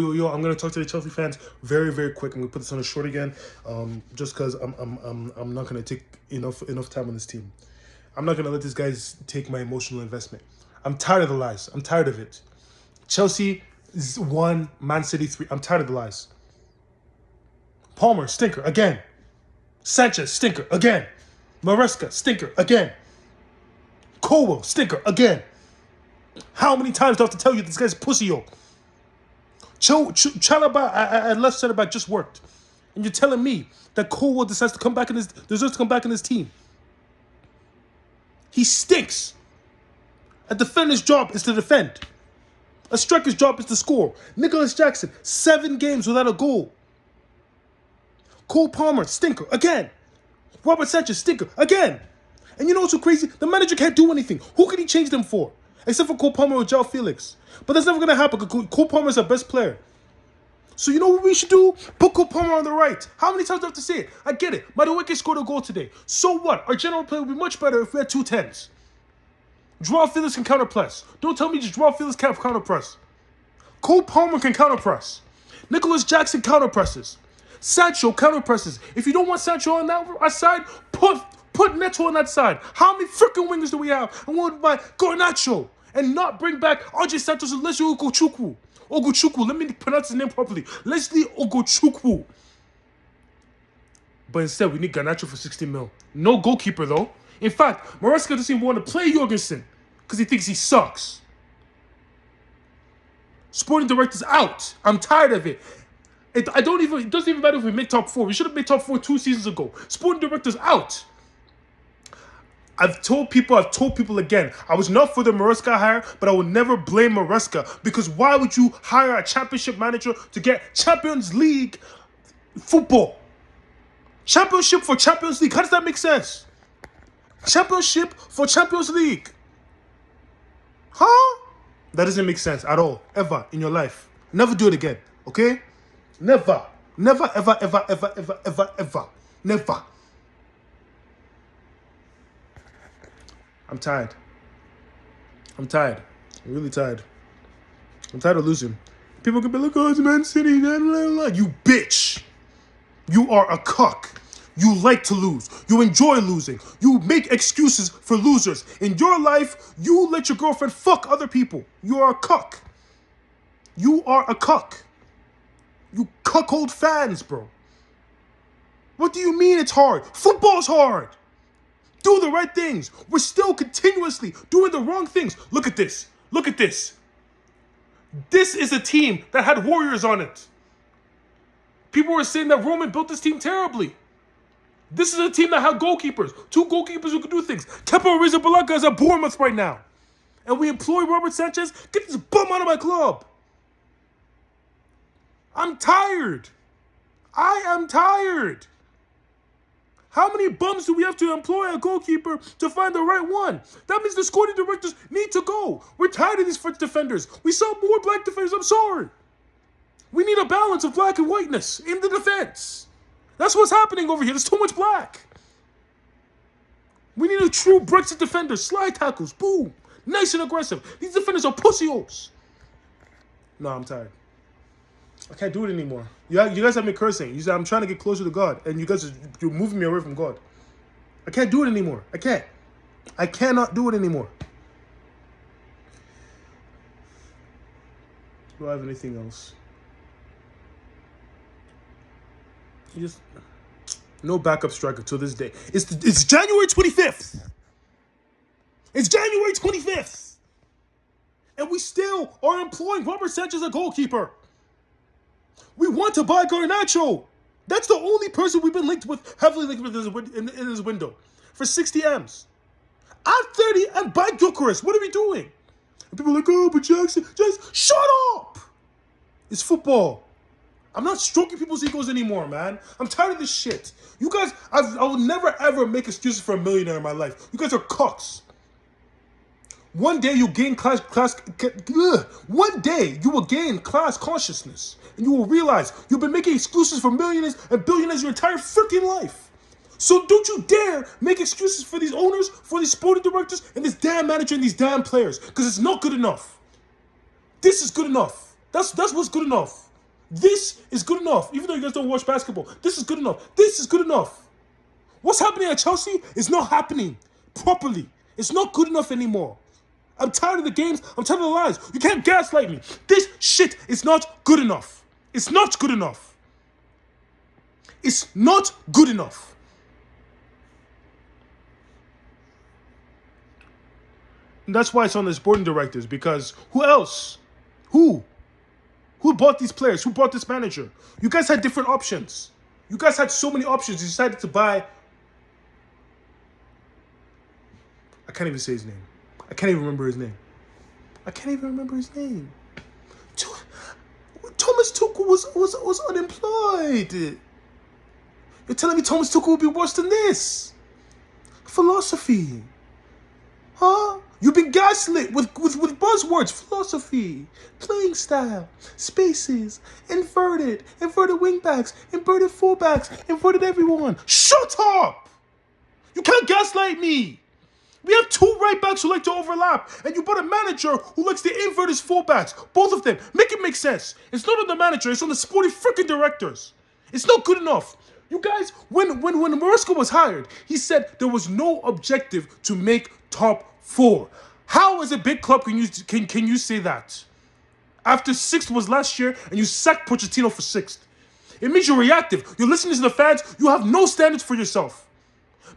Yo, I'm gonna talk to the Chelsea fans very, very quick. I'm gonna put this on a short again, just because I'm not gonna take enough time on this team. I'm not gonna let these guys take my emotional investment. I'm tired of the lies. I'm tired of it. Chelsea is 1, Man City 3. I'm tired of the lies. Palmer, stinker again. Sanchez, stinker again. Maresca, stinker again. Colwell, stinker again. How many times do I have to tell you this guy's pussy, yo? Chalaba at left center back just worked, and you're telling me that Colwell deserves to come back in his team. He stinks. A defender's job is to defend. A striker's job is to score. Nicholas Jackson, 7 games without a goal. Cole Palmer, stinker again. Robert Sanchez, stinker again. And you know what's so crazy? The manager can't do anything. Who can he change them for? Except for Cole Palmer or João Felix. But that's never going to happen because Cole Palmer is our best player. So you know what we should do? Put Cole Palmer on the right. How many times do I have to say it? I get it. Madueke scored a goal today. So what? Our general play would be much better if we had 2 10s. João Felix can counterpress. Don't tell me just João Felix can't counterpress. Cole Palmer can counterpress. Nicholas Jackson counterpresses. Sancho counterpresses. If you don't want Sancho on that side, put Neto on that side. How many freaking wingers do we have? And what about Garnacho? And not bring back Andre Santos and Leslie Ogochukwu. Let me pronounce his name properly. Leslie Ogochukwu. But instead, we need Garnacho for 60 mil. No goalkeeper, though. In fact, Maresca doesn't even want to play Jorgensen because he thinks he sucks. Sporting director's out. I'm tired of it. It doesn't even matter if we make top 4. We should have made top 4 2 seasons ago. Sporting director's out. I've told people again, I was not for the Maresca hire, but I will never blame Maresca because why would you hire a championship manager to get Champions League football? Championship for Champions League. How does that make sense? Championship for Champions League. Huh? That doesn't make sense at all, ever in your life. Never do it again, okay? Never. Never, ever, ever, ever, ever, ever, ever. Never. I'm tired. I'm really tired. I'm tired of losing. People can be like, oh, it's Man City. Blah, blah, blah. You bitch. You are a cuck. You like to lose. You enjoy losing. You make excuses for losers. In your life, you let your girlfriend fuck other people. You are a cuck. You are a cuck. You cuckold fans, bro. What do you mean it's hard? Football's hard. Do the right things. We're still continuously doing the wrong things. Look at this. Look at this. This is a team that had warriors on it. People were saying that Roman built this team terribly. This is a team that had goalkeepers. 2 goalkeepers who could do things. Kepa Arrizabalaga is at Bournemouth right now. And we employ Robert Sanchez. Get this bum out of my club. I'm tired. I am tired. How many bums do we have to employ a goalkeeper to find the right one? That means the sporting directors need to go. We're tired of these French defenders. We saw more black defenders. I'm sorry. We need a balance of black and whiteness in the defense. That's what's happening over here. There's too much black. We need a true Brexit defender. Slide tackles. Boom. Nice and aggressive. These defenders are pussy holes. No, I'm tired. I can't do it anymore. You guys have me cursing. You said I'm trying to get closer to God, and you're moving me away from God. I can't do it anymore. I can't. I cannot do it anymore. Do I have anything else? No backup striker till this day. It's January 25th. It's January 25th. And we still are employing Robert Sanchez as a goalkeeper. We want to buy Garnacho. That's the only person we've been heavily linked with in this window. For 60 M's. I'm 30 and buy Gyökeres. What are we doing? And people are like, oh, but Jackson, just shut up. It's football. I'm not stroking people's egos anymore, man. I'm tired of this shit. You guys, I will never ever make excuses for a millionaire in my life. You guys are cucks. One day you gain One day you will gain class consciousness, and you will realize you've been making excuses for millionaires and billionaires your entire freaking life. So don't you dare make excuses for these owners, for these sporting directors, and this damn manager and these damn players, because it's not good enough. This is good enough. That's what's good enough. This is good enough. Even though you guys don't watch basketball, this is good enough. This is good enough. What's happening at Chelsea is not happening properly. It's not good enough anymore. I'm tired of the games. I'm tired of the lies. You can't gaslight me. This shit is not good enough. It's not good enough. It's not good enough. And that's why it's on the sporting directors, because who else? Who? Who bought these players? Who bought this manager? You guys had different options. You guys had so many options. You decided to buy... I can't even say his name. I can't even remember his name. Thomas Tuchel was unemployed. You're telling me Thomas Tuchel will be worse than this? Philosophy. Huh? You've been gaslit with buzzwords. Philosophy, playing style, spaces, inverted wingbacks, inverted fullbacks, inverted everyone. Shut up! You can't gaslight me. We have two right backs who like to overlap, and you bought a manager who likes to invert his fullbacks. Both of them. Make it make sense. It's not on the manager, it's on the sporting freaking directors. It's not good enough. You guys, when Maresca was hired, he said there was no objective to make top 4. How, as a big club, can you say that? After 6th was last year, and you sacked Pochettino for 6th. It means you're reactive. You're listening to the fans. You have no standards for yourself.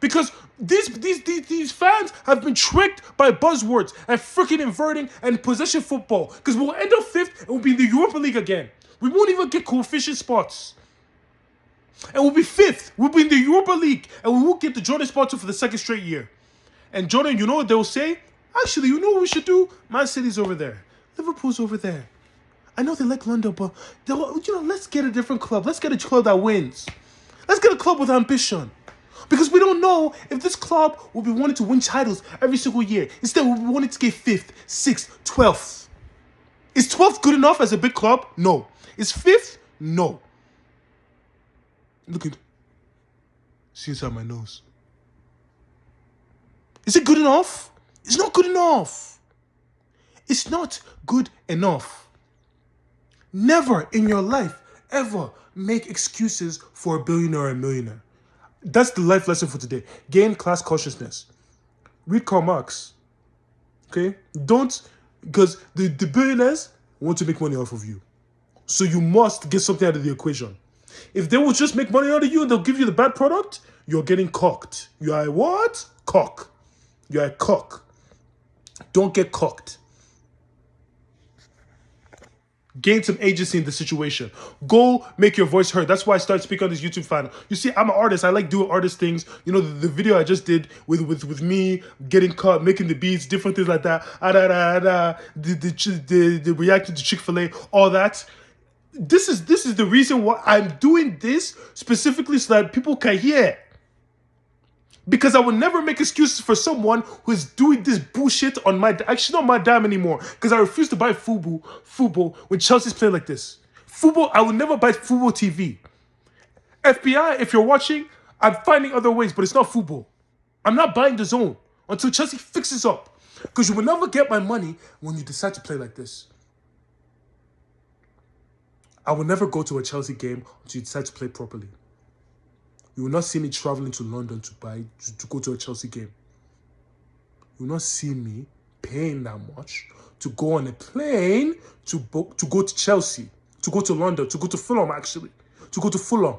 Because these fans have been tricked by buzzwords and freaking inverting and possession football. Because we'll end up 5th and we'll be in the Europa League again. We won't even get coefficient spots. And we'll be 5th. We'll be in the Europa League. And we won't get the Jordan sponsor for the 2nd straight year. And Jordan, you know what they'll say? Actually, you know what we should do? Man City's over there. Liverpool's over there. I know they like London, but let's get a different club. Let's get a club that wins. Let's get a club with ambition. Because we don't know if this club will be wanting to win titles every single year. Instead, we'll be wanting to get 5th, 6th, 12th. Is 12th good enough as a big club? No. Is 5th? No. Look at... See inside my nose. Is it good enough? It's not good enough. It's not good enough. Never in your life, ever make excuses for a billionaire or a millionaire. That's the life lesson for today. Gain class consciousness. Read Karl Marx. Okay? Don't, because the billionaires want to make money off of you. So you must get something out of the equation. If they will just make money out of you and they'll give you the bad product, you're getting cocked. You are a what? Cock. You're a cock. Don't get cocked. Gain some agency in the situation. Go make your voice heard. That's why I started speaking on this YouTube channel. You see, I'm an artist. I like doing artist things. You know, the video I just did with me getting cut, making the beats, different things like that. The reacting to Chick-fil-A, all that. This is the reason why I'm doing this specifically so that people can hear. Because I would never make excuses for someone who is doing this bullshit on my... Actually, not my dime anymore. Because I refuse to buy Fubo when Chelsea's playing like this. Fubo, I will never buy Fubo TV. FBI, if you're watching, I'm finding other ways, but it's not Fubo. I'm not buying the zone until Chelsea fixes up. Because you will never get my money when you decide to play like this. I will never go to a Chelsea game until you decide to play properly. You will not see me traveling to London to go to a Chelsea game. You will not see me paying that much to go on a plane to go to Chelsea, to go to London, to go to Fulham actually, to go to Fulham,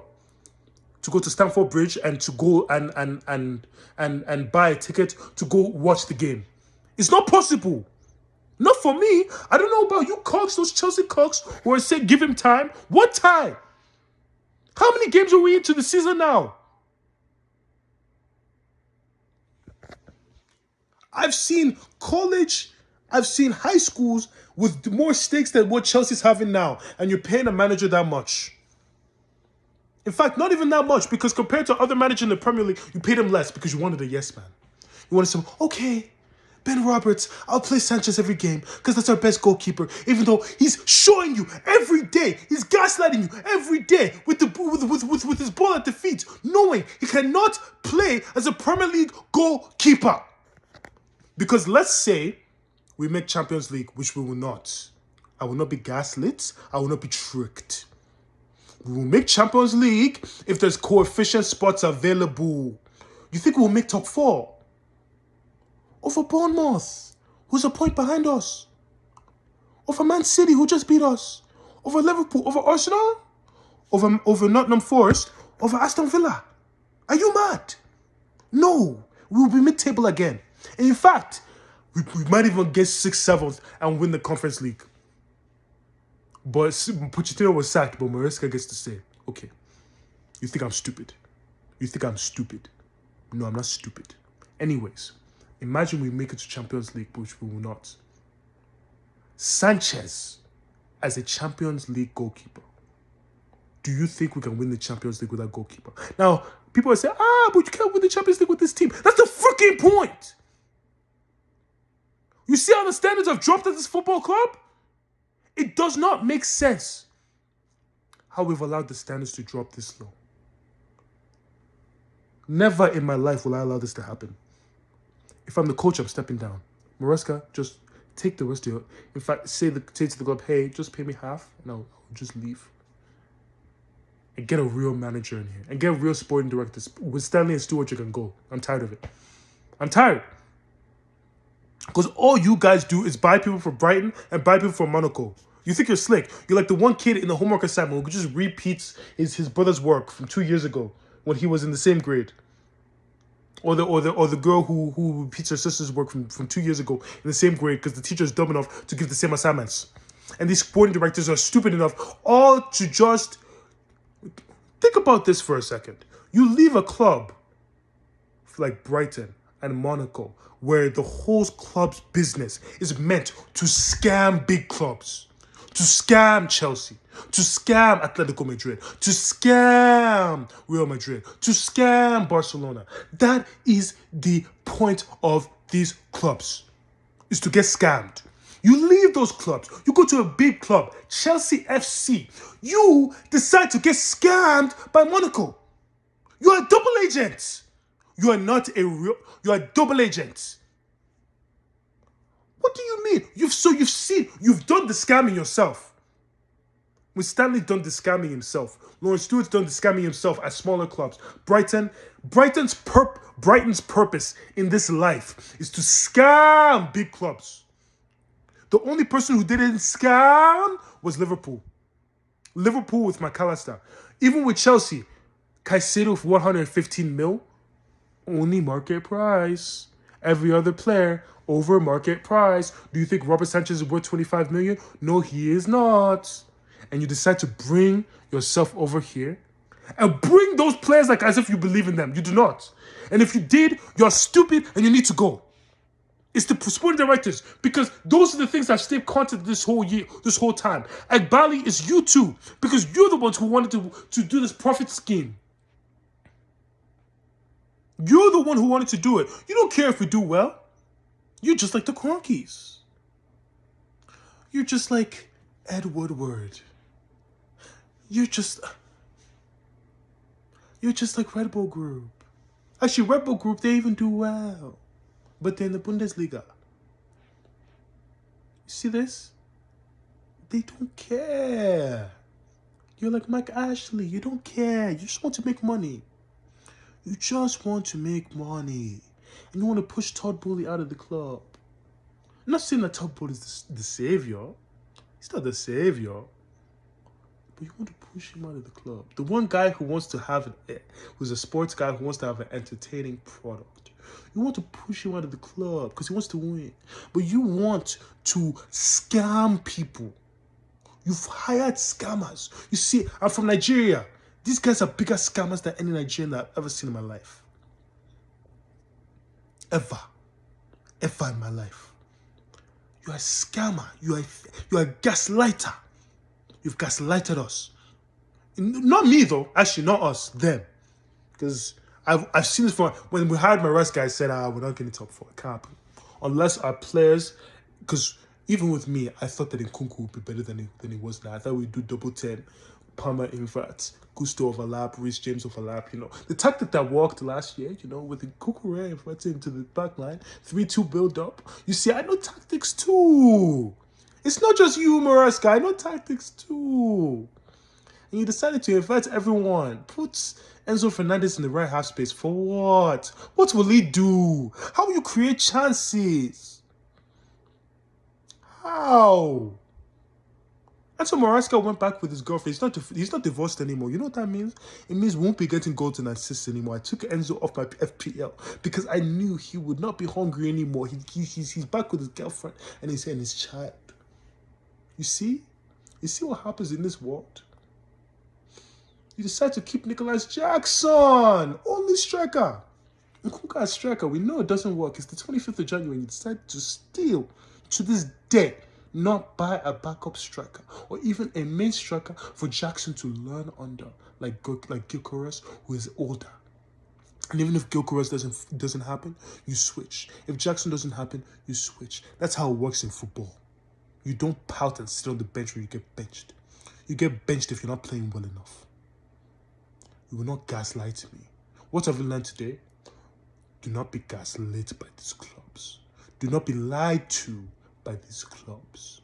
to go to Stamford Bridge and to go and buy a ticket to go watch the game. It's not possible. Not for me. I don't know about you cocks, those Chelsea cocks who are saying give him time. What time? How many games are we into the season now? I've seen high schools with more stakes than what Chelsea's having now, and you're paying a manager that much. In fact, not even that much, because compared to other managers in the Premier League, you paid him less because you wanted a yes man. You wanted some, okay, Ben Roberts, I'll play Sanchez every game because that's our best goalkeeper. Even though he's showing you every day, he's gaslighting you every day with his ball at the feet, knowing he cannot play as a Premier League goalkeeper. Because let's say we make Champions League, which we will not. I will not be gaslit. I will not be tricked. We will make Champions League if there's coefficient spots available. You think we'll make top 4? Over Bournemouth, who's a point behind us. Over Man City, who just beat us. Over Liverpool, over Arsenal. Over Nottingham Forest, over Aston Villa. Are you mad? No, we will be mid-table again. And in fact, we might even get 6th, 7th and win the Conference League. But Pochettino was sacked, but Maresca gets to say, okay, you think I'm stupid? You think I'm stupid? No, I'm not stupid. Anyways, imagine we make it to Champions League, which we will not. Sanchez as a Champions League goalkeeper. Do you think we can win the Champions League with that goalkeeper? Now, people will say, but you can't win the Champions League with this team. That's the freaking point. You see how the standards have dropped at this football club? It does not make sense how we've allowed the standards to drop this low. Never in my life will I allow this to happen. If I'm the coach, I'm stepping down. Maresca, just take the rest of your... In fact, say to the club, hey, just pay me half, and I'll just leave. And get a real manager in here. And get real sporting directors. With Stanley and Stewart, you can go. I'm tired of it. I'm tired. Because all you guys do is buy people from Brighton and buy people from Monaco. You think you're slick. You're like the one kid in the homework assignment who just repeats his brother's work from 2 years ago when he was in the same grade. Or the girl who repeats her sister's work from 2 years ago in the same grade because the teacher is dumb enough to give the same assignments. And these sporting directors are stupid enough all to just... Think about this for a second. You leave a club like Brighton and Monaco where the whole club's business is meant to scam big clubs, to scam Chelsea, to scam Atletico Madrid, to scam Real Madrid, to scam Barcelona. That is the point of these clubs, is to get scammed. You leave those clubs, you go to a big club, Chelsea FC, you decide to get scammed by Monaco. You're a double agent. You are not a real, you're a double agent. What do you mean? You've done the scamming yourself. With Stanley done the scamming himself. Lawrence Stewart's done the scamming himself at smaller clubs. Brighton's purpose in this life is to scam big clubs. The only person who didn't scam was Liverpool. Liverpool with McAllister. Even with Chelsea, Caicedo for 115 mil, only market price. Every other player over market price. Do you think Robert Sanchez is worth 25 million? No, he is not. And you decide to bring yourself over here and bring those players like as if you believe in them. You do not. And if you did, you're stupid and you need to go. It's the sporting directors, because those are the things that stayed constant this whole year, this whole time. Agbali is you too, because you're the ones who wanted to do this profit scheme. You're the one who wanted to do it. You don't care if we do well. You're just like the Cronkies. You're just like Ed Woodward. You're just like Red Bull Group. Actually, Red Bull Group, they even do well. But they're in the Bundesliga. You see this? They don't care. You're like Mike Ashley. You don't care. You just want to make money. You just want to make money. And you want to push Todd Boehly out of the club. I'm not saying that Todd Boehly is the savior. He's not the savior. But you want to push him out of the club. The one guy who wants to have who's a sports guy who wants to have an entertaining product. You want to push him out of the club because he wants to win. But you want to scam people. You've hired scammers. You see, I'm from Nigeria. These guys are bigger scammers than any Nigerian that I've ever seen in my life. Ever in my life. You're a scammer. You're a gaslighter. You've gaslighted us. Not me though. Actually, not us. Them. Because I've seen this from when we hired Maresca. I said, we're not getting top 4. It can't happen. Unless our players, because even with me, I thought that Nkunku would be better than he was now. I thought we'd do double 10, Palmer invert, Gusto overlap, Reece James overlap, The tactic that worked last year, with the Kukurea inverted into the back line, 3-2 build up. You see, I know tactics too. It's not just you, Maresca. I know tactics too. And you decided to invite everyone. Put Enzo Fernandez in the right half space. For what? What will he do? How will you create chances? How? And so Maresca went back with his girlfriend. He's not divorced anymore. You know what that means? It means we won't be getting goals and assists anymore. I took Enzo off my FPL because I knew he would not be hungry anymore. He's back with his girlfriend and his child. You see? You see what happens in this world? You decide to keep Nicholas Jackson, only striker. Nkunku as striker, we know it doesn't work. It's the 25th of January and you decide to still, to this day, not buy a backup striker or even a main striker for Jackson to learn under, like Gyökeres, who is older. And even if Gyökeres doesn't happen, you switch. If Jackson doesn't happen, you switch. That's how it works in football. You don't pout and sit on the bench when you get benched. You get benched if you're not playing well enough. You will not gaslight me. What have we learned today? Do not be gaslit by these clubs. Do not be lied to by these clubs.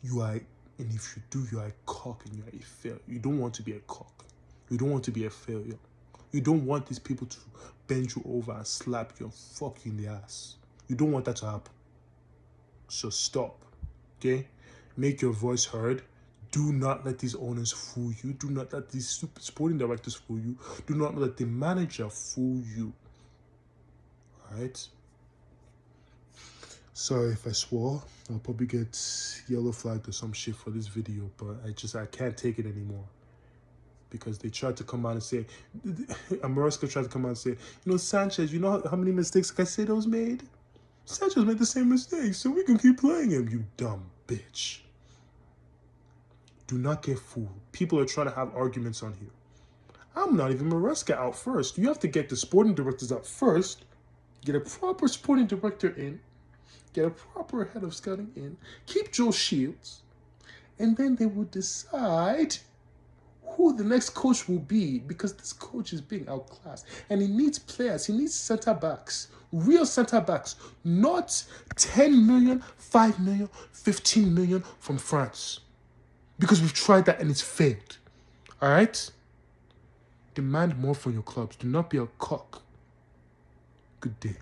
And if you do, you are a cock and you are a failure. You don't want to be a cock. You don't want to be a failure. You don't want these people to bend you over and slap you and fuck you in the ass. You don't want that to happen. So stop, okay? Make your voice heard. Do not let these owners fool you. Do not let these sporting directors fool you. Do not let the manager fool you. Alright? Sorry if I swore. I'll probably get yellow flagged or some shit for this video, but I can't take it anymore. Because they tried to come out and say, Maresca tried to come out and say, Sanchez, you know how many mistakes Caicedo's made? Sanchez made the same mistakes, so we can keep playing him, you dumb bitch. Do not get fooled. People are trying to have arguments on here. I'm not even Maresca out first. You have to get the sporting directors out first, get a proper sporting director in, get a proper head of scouting in, keep Joe Shields, and then they will decide who the next coach will be, because this coach is being outclassed. And he needs players. He needs center-backs. Real center-backs. Not 10 million, 5 million, 15 million from France. Because we've tried that and it's failed. Alright? Demand more from your clubs. Do not be a cock. Good day.